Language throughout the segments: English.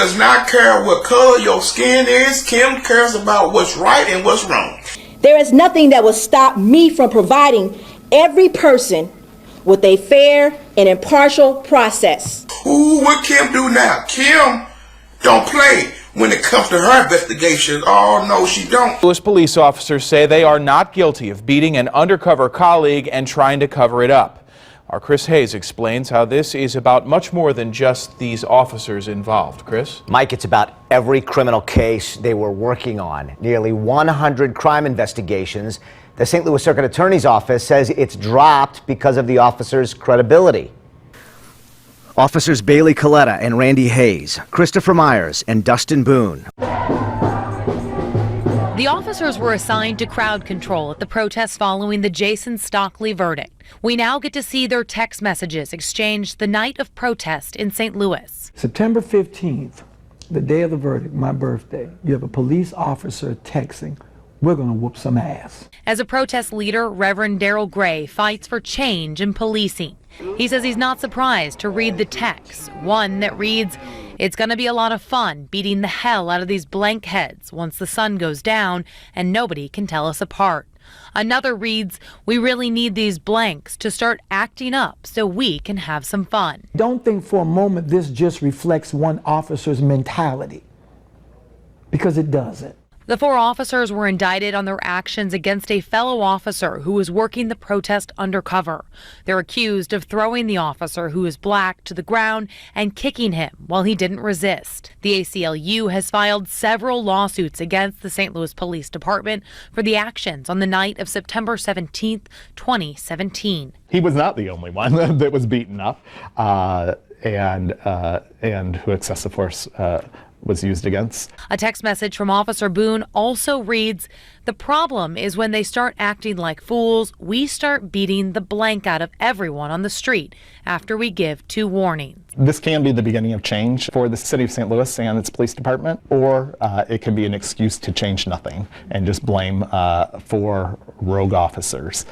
does not care what color your skin is. Kim cares about what's right and what's wrong. There is nothing that will stop me from providing every person with a fair and impartial process. What Kim do now? Kim don't play when it comes to her investigation. Oh, no, she don't. Louis police officers say they are not guilty of beating an undercover colleague and trying to cover it up. Our Chris Hayes explains how this is about much more than just these officers involved. Chris? Mike, it's about every criminal case they were working on. Nearly 100 crime investigations. The St. Louis Circuit Attorney's Office says it's dropped because of the officers' credibility. Officers Bailey Coletta and Randy Hayes, Christopher Myers and Dustin Boone. The officers were assigned to crowd control at the protests following the Jason Stockley verdict. We now get to see their text messages exchanged the night of protest in St. Louis. September 15th, the day of the verdict, my birthday, you have a police officer texting, "We're going to whoop some ass." As a protest leader, Reverend Darrell Gray fights for change in policing. He says he's not surprised to read the text, one that reads, "It's going to be a lot of fun beating the hell out of these blank heads once the sun goes down and nobody can tell us apart." Another reads, "We really need these blanks to start acting up so we can have some fun." Don't think for a moment this just reflects one officer's mentality, because it doesn't. The 4 officers were indicted on their actions against a fellow officer who was working the protest undercover. They're accused of throwing the officer, who is black, to the ground and kicking him while he didn't resist. The ACLU has filed several lawsuits against the St. Louis Police Department for the actions on the night of September 17th, 2017. He was not the only one that was beaten up and who excessive force was used against. A text message from Officer Boone also reads, "The problem is when they start acting like fools, we start beating the blank out of everyone on the street after we give 2 warnings." This can be the beginning of change for the city of St. Louis and its police department, or it can be an excuse to change nothing and just blame for rogue officers.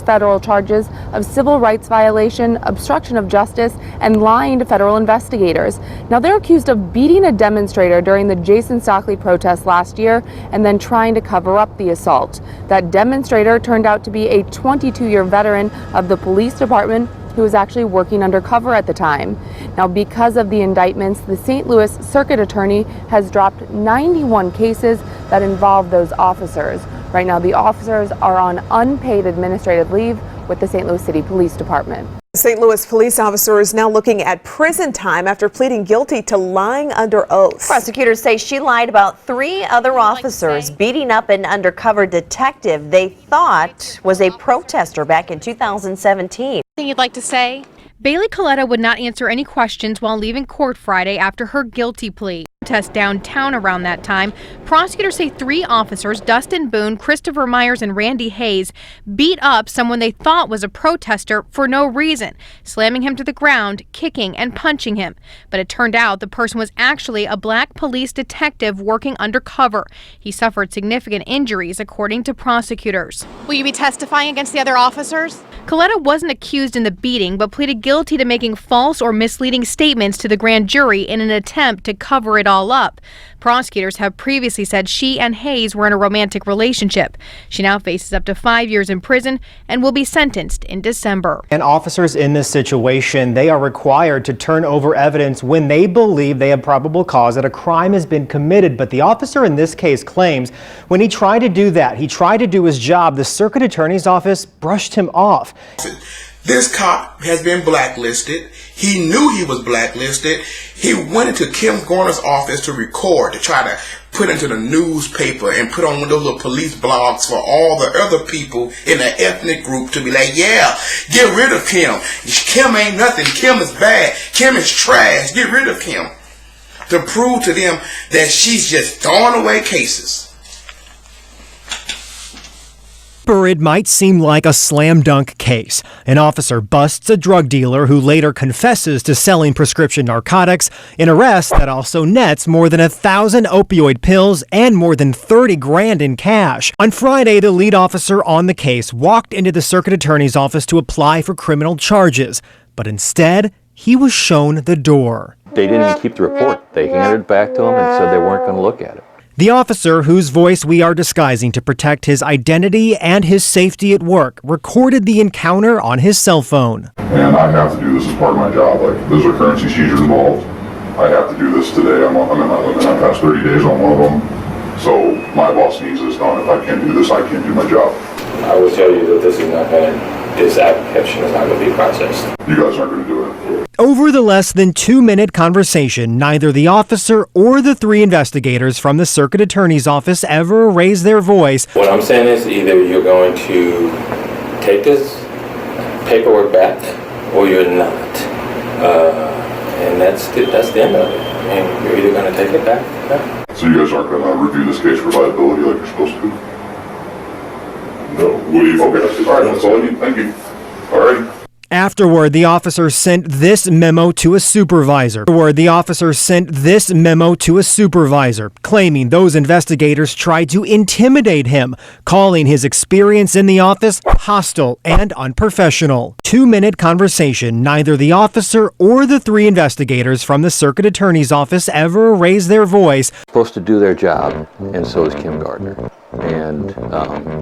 Federal charges of civil rights violation, obstruction of justice, and lying to federal investigators. Now they're accused of beating a demonstrator during the Jason Stockley protest last year and then trying to cover up the assault. That demonstrator turned out to be a 22-year veteran of the police department who was actually working undercover at the time. Now, because of the indictments, the St. Louis Circuit Attorney has dropped 91 cases that involve those officers. Right now, the officers are on unpaid administrative leave with the St. Louis City Police Department. St. Louis police officer is now looking at prison time after pleading guilty to lying under oath. Prosecutors say she lied about 3 other officers beating up an undercover detective they thought was a protester back in 2017. Anything you'd like to say? Bailey Coletta would not answer any questions while leaving court Friday after her guilty plea. Protest downtown around that time. Prosecutors say 3 officers, Dustin Boone, Christopher Myers, and Randy Hayes, beat up someone they thought was a protester for no reason, slamming him to the ground, kicking and punching him. But it turned out the person was actually a black police detective working undercover. He suffered significant injuries, according to prosecutors. Will you be testifying against the other officers? Coletta wasn't accused in the beating, but pleaded guilty to making false or misleading statements to the grand jury in an attempt to cover it all up. Prosecutors have previously said she and Hayes were in a romantic relationship. She now faces up to 5 years in prison and will be sentenced in December. And officers in this situation, they are required to turn over evidence when they believe they have probable cause that a crime has been committed. But the officer in this case claims when he tried to do that, he tried to do his job, the circuit attorney's office brushed him off. This cop has been blacklisted. He knew he was blacklisted. He went into Kim Gardner's office to record, to try to put into the newspaper and put on one of those little police blogs for all the other people in the ethnic group to be like, yeah, get rid of Kim. Kim ain't nothing. Kim is bad. Kim is trash. Get rid of Kim. To prove to them that she's just throwing away cases. It might seem like a slam dunk case. An officer busts a drug dealer who later confesses to selling prescription narcotics, an arrest that also nets more than 1,000 opioid pills and more than 30 grand in cash. On Friday, the lead officer on the case walked into the circuit attorney's office to apply for criminal charges, but instead, he was shown the door. They didn't even keep the report. They handed it back to him and said they weren't going to look at it. The officer, whose voice we are disguising to protect his identity and his safety at work, recorded the encounter on his cell phone. And I have to do this as part of my job. Like, there's a currency seizure involved. I have to do this today. I'm in my limit. I've passed 30 days on one of them. So my boss needs this done. If I can't do this, I can't do my job. I will tell you that this application is not going to be processed. You guys aren't going to do it. Over the less than 2-minute conversation, neither the officer or the 3 investigators from the circuit attorney's office ever raised their voice. What I'm saying is either you're going to take this paperwork back or you're not. And that's the end of it. I mean, you're either going to take it back. Yeah. So you guys aren't going to review this case for liability like you're supposed to do? No. What do you? Okay. All right. That's all I need. Thank you. All right. Afterward, the officer sent this memo to a supervisor. Claiming those investigators tried to intimidate him, calling his experience in the office hostile and unprofessional. 2-minute conversation. Neither the officer or the 3 investigators from the circuit attorney's office ever raised their voice. Supposed to do their job, and so is Kim Gardner. And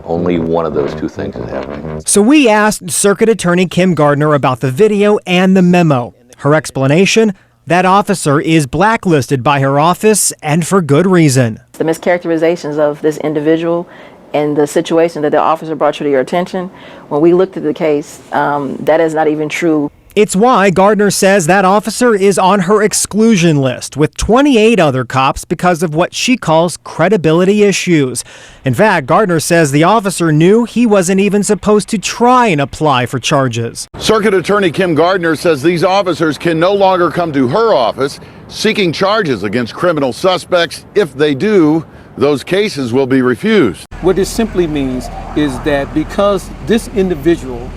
only one of those 2 things is happening. So we asked Circuit Attorney Kim Gardner about the video and the memo. Her explanation: that officer is blacklisted by her office, and for good reason. The mischaracterizations of this individual and the situation that the officer brought to your attention, when we looked at the case, that is not even true. It's why Gardner says that officer is on her exclusion list with 28 other cops because of what she calls credibility issues. In fact, Gardner says the officer knew he wasn't even supposed to try and apply for charges. Circuit Attorney Kim Gardner says these officers can no longer come to her office seeking charges against criminal suspects. If they do, those cases will be refused. What this simply means is that because this individual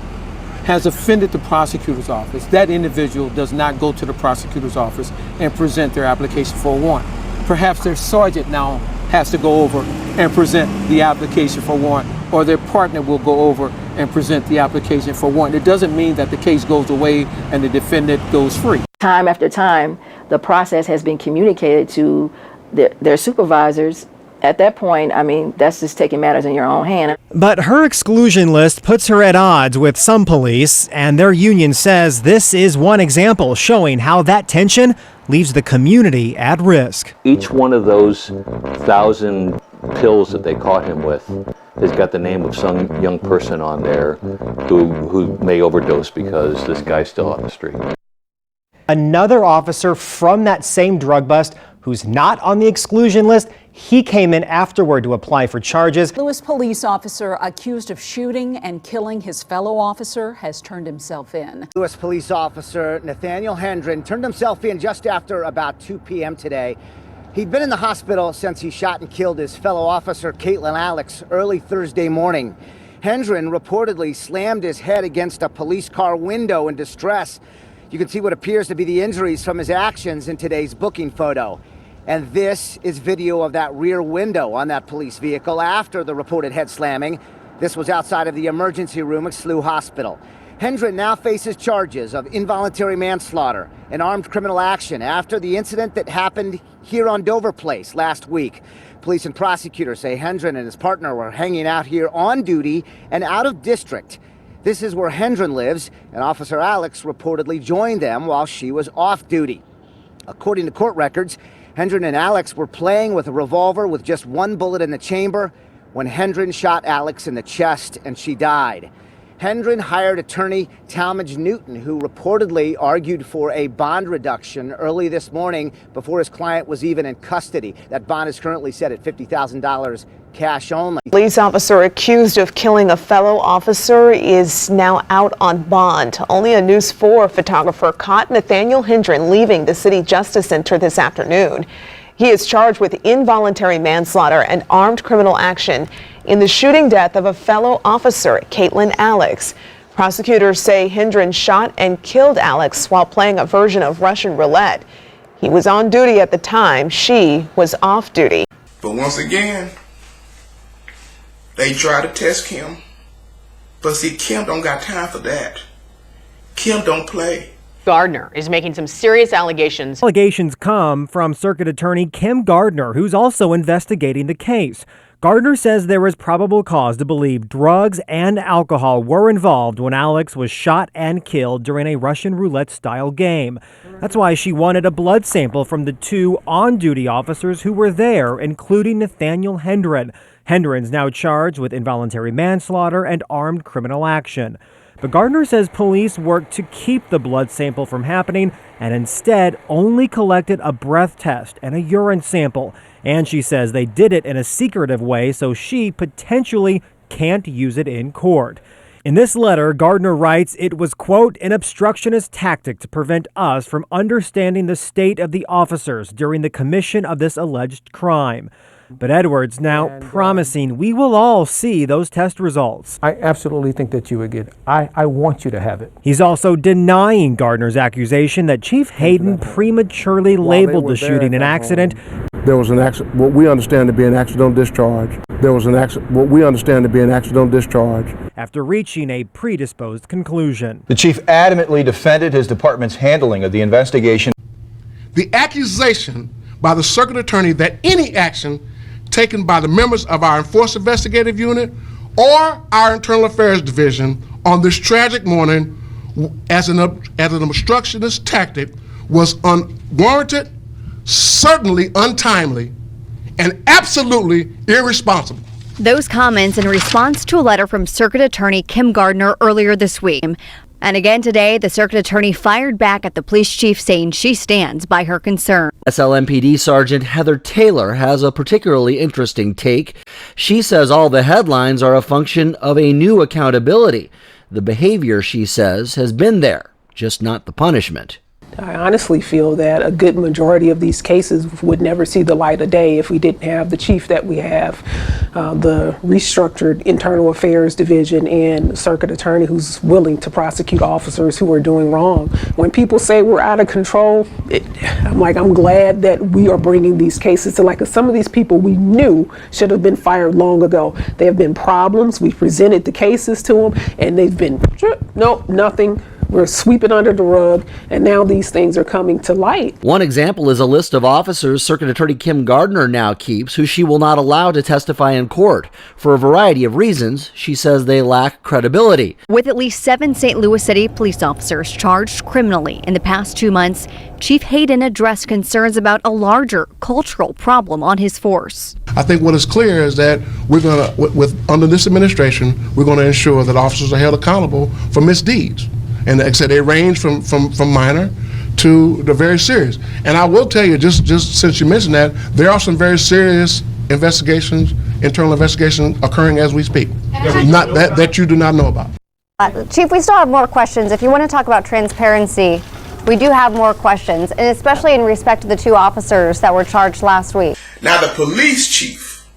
has offended the prosecutor's office, that individual does not go to the prosecutor's office and present their application for a warrant. Perhaps their sergeant now has to go over and present the application for warrant, or their partner will go over and present the application for warrant. It doesn't mean that the case goes away and the defendant goes free. Time after time, the process has been communicated to their supervisors. At that point, I mean, that's just taking matters in your own hand. But her exclusion list puts her at odds with some police, and their union says this is one example showing how that tension leaves the community at risk. Each one of those 1,000 pills that they caught him with has got the name of some young person on there who may overdose because this guy's still on the street. Another officer from that same drug bust who's not on the exclusion list, he came in afterward to apply for charges. Lewis police officer accused of shooting and killing his fellow officer has turned himself in. Lewis police officer Nathaniel Hendren turned himself in just after about 2 p.m. today. He'd been in the hospital since he shot and killed his fellow officer Caitlin Alex early Thursday morning. Hendren reportedly slammed his head against a police car window in distress. You can see what appears to be the injuries from his actions in today's booking photo. And this is video of that rear window on that police vehicle after the reported head slamming. This was outside of the emergency room at SLU Hospital. Hendren now faces charges of involuntary manslaughter and armed criminal action after the incident that happened here on Dover Place last week. Police and prosecutors say Hendren and his partner were hanging out here on duty and out of district. This is where Hendren lives, and Officer Alex reportedly joined them while she was off duty. According to court records, Hendren and Alex were playing with a revolver with just one bullet in the chamber when Hendren shot Alex in the chest and she died. Hendren hired attorney Talmadge Newton, who reportedly argued for a bond reduction early this morning before his client was even in custody. That bond is currently set at $50,000 cash only. Police officer accused of killing a fellow officer is now out on bond. Only a News 4 photographer caught Nathaniel Hendren leaving the City Justice Center this afternoon. He is charged with involuntary manslaughter and armed criminal action in the shooting death of a fellow officer, Caitlin Alex. Prosecutors say Hendren shot and killed Alex while playing a version of Russian roulette. He was on duty at the time. She was off duty. But once again, they try to test Kim. But see, Kim don't got time for that. Kim don't play. Gardner is making some serious allegations. Allegations come from Circuit Attorney Kim Gardner, who's also investigating the case. Gardner says there is probable cause to believe drugs and alcohol were involved when Alex was shot and killed during a Russian roulette-style game. That's why she wanted a blood sample from the 2 on-duty officers who were there, including Nathaniel Hendren. Hendren's now charged with involuntary manslaughter and armed criminal action. But Gardner says police worked to keep the blood sample from happening and instead only collected a breath test and a urine sample. And she says they did it in a secretive way so she potentially can't use it in court. In this letter, Gardner writes it was, quote, an obstructionist tactic to prevent us from understanding the state of the officers during the commission of this alleged crime. But Edwards now promising we will all see those test results. I absolutely think that you would get it. I want you to have it. He's also denying Gardner's accusation that Chief Hayden prematurely labeled the shooting an accident. There was an accident, what we understand to be an accidental discharge. After reaching a predisposed conclusion. The chief adamantly defended his department's handling of the investigation. The accusation by the circuit attorney that any action taken by the members of our Enforced Investigative Unit or our Internal Affairs Division on this tragic morning as an obstructionist tactic was unwarranted, certainly untimely, and absolutely irresponsible. Those comments in response to a letter from Circuit Attorney Kim Gardner earlier this week. And again today, the circuit attorney fired back at the police chief, saying she stands by her concern. SLMPD Sergeant Heather Taylor has a particularly interesting take. She says all the headlines are a function of a new accountability. The behavior, she says, has been there, just not the punishment. I honestly feel that a good majority of these cases would never see the light of day if we didn't have the chief that we have, the restructured Internal Affairs Division, and circuit attorney who's willing to prosecute officers who are doing wrong. When people say we're out of control, I'm glad that we are bringing these cases to light, because some of these people we knew should have been fired long ago. There have been problems. We presented the cases to them, and they've been, nope, nothing. We're sweeping under the rug, and now these things are coming to light. One example is a list of officers Circuit Attorney Kim Gardner now keeps who she will not allow to testify in court. For a variety of reasons, she says they lack credibility. With at least 7 St. Louis City police officers charged criminally in the past 2 months, Chief Hayden addressed concerns about a larger cultural problem on his force. I think what is clear is that we're going to, under this administration, we're going to ensure that officers are held accountable for misdeeds. And like I said, they range from minor to the very serious. And I will tell you, just since you mentioned that, there are some very serious investigations, internal investigations occurring as we speak. Not that you do not know about. Chief, we still have more questions. If you want to talk about transparency, we do have more questions, and especially in respect to the 2 officers that were charged last week. Now the police chief,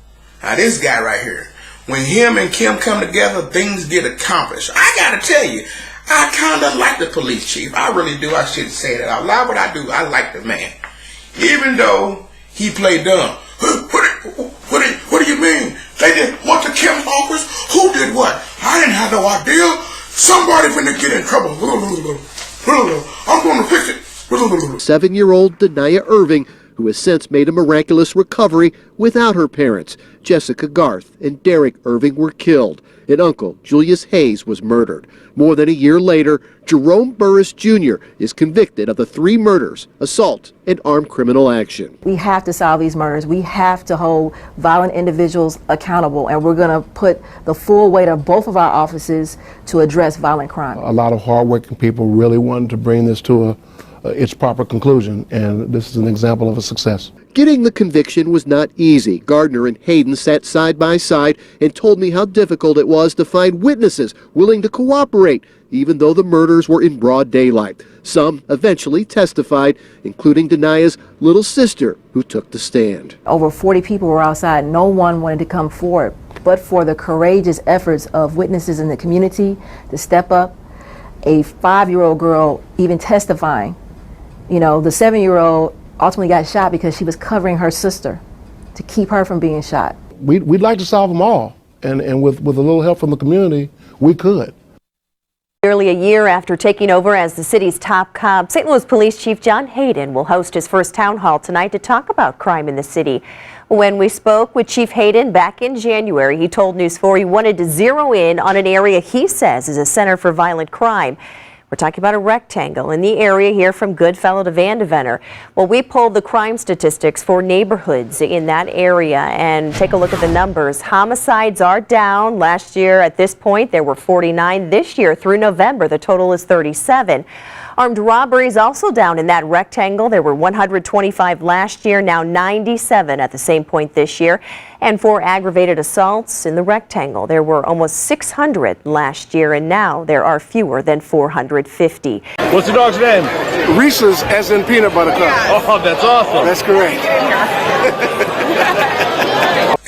now this guy right here, when him and Kim come together, things get accomplished. I gotta tell you, I kind of like the police chief. I really do. I shouldn't say that out loud, but I do. I like the man. Even though he played dumb. What do you mean? They did what to Kim's office? Who did what? I didn't have no idea. Somebody finna get in trouble. I'm going to fix it. 7-year-old Denaya Irving, who has since made a miraculous recovery without her parents. Jessica Garth and Derek Irving were killed, and Uncle Julius Hayes was murdered. More than a year later, Jerome Burris Jr. is convicted of the 3 murders, assault, and armed criminal action. We have to solve these murders. We have to hold violent individuals accountable, and we're going to put the full weight of both of our offices to address violent crime. A lot of hardworking people really wanted to bring this to its proper conclusion, and this is an example of a success. Getting the conviction was not easy. Gardner and Hayden sat side by side and told me how difficult it was to find witnesses willing to cooperate, even though the murders were in broad daylight. Some eventually testified, including Denaya's little sister, who took the stand. Over 40 people were outside. No one wanted to come forward, but for the courageous efforts of witnesses in the community to step up. A 5-year-old girl even testifying. You know, the 7-year-old ultimately got shot because she was covering her sister to keep her from being shot. We'd like to solve them all, and with a little help from the community, we could. Nearly a year after taking over as the city's top cop, St. Louis Police Chief John Hayden will host his first town hall tonight to talk about crime in the city. When we spoke with Chief Hayden back in January, he told News 4 he wanted to zero in on an area he says is a center for violent crime. We're talking about a rectangle in the area here from Goodfellow to Vandeventer. Well, we pulled the crime statistics for neighborhoods in that area and take a look at the numbers. Homicides are down. Last year at this point there were 49. This year through November the total is 37. Armed robberies also down in that rectangle. There were 125 last year, now 97 at the same point this year. And for aggravated assaults in the rectangle, there were almost 600 last year, and now there are fewer than 450. What's the dog's name? Reese's, as in peanut butter cup. Oh, that's awesome. That's correct.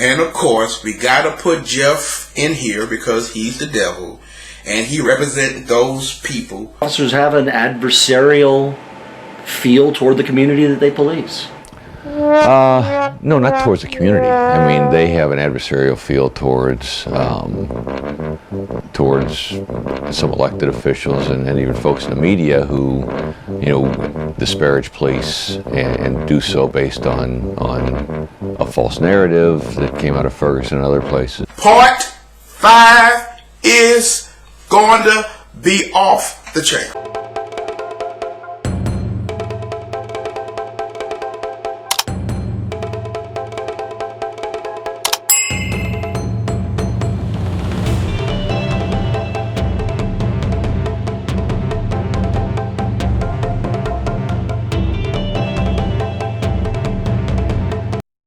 And of course, we got to put Jeff in here because he's the devil. And he represents those people. Officers have an adversarial feel toward the community that they police. No, not towards the community. I mean, they have an adversarial feel towards some elected officials and even folks in the media who, you know, disparage police and do so based on a false narrative that came out of Ferguson and other places. Part 5 is going to be off the chain.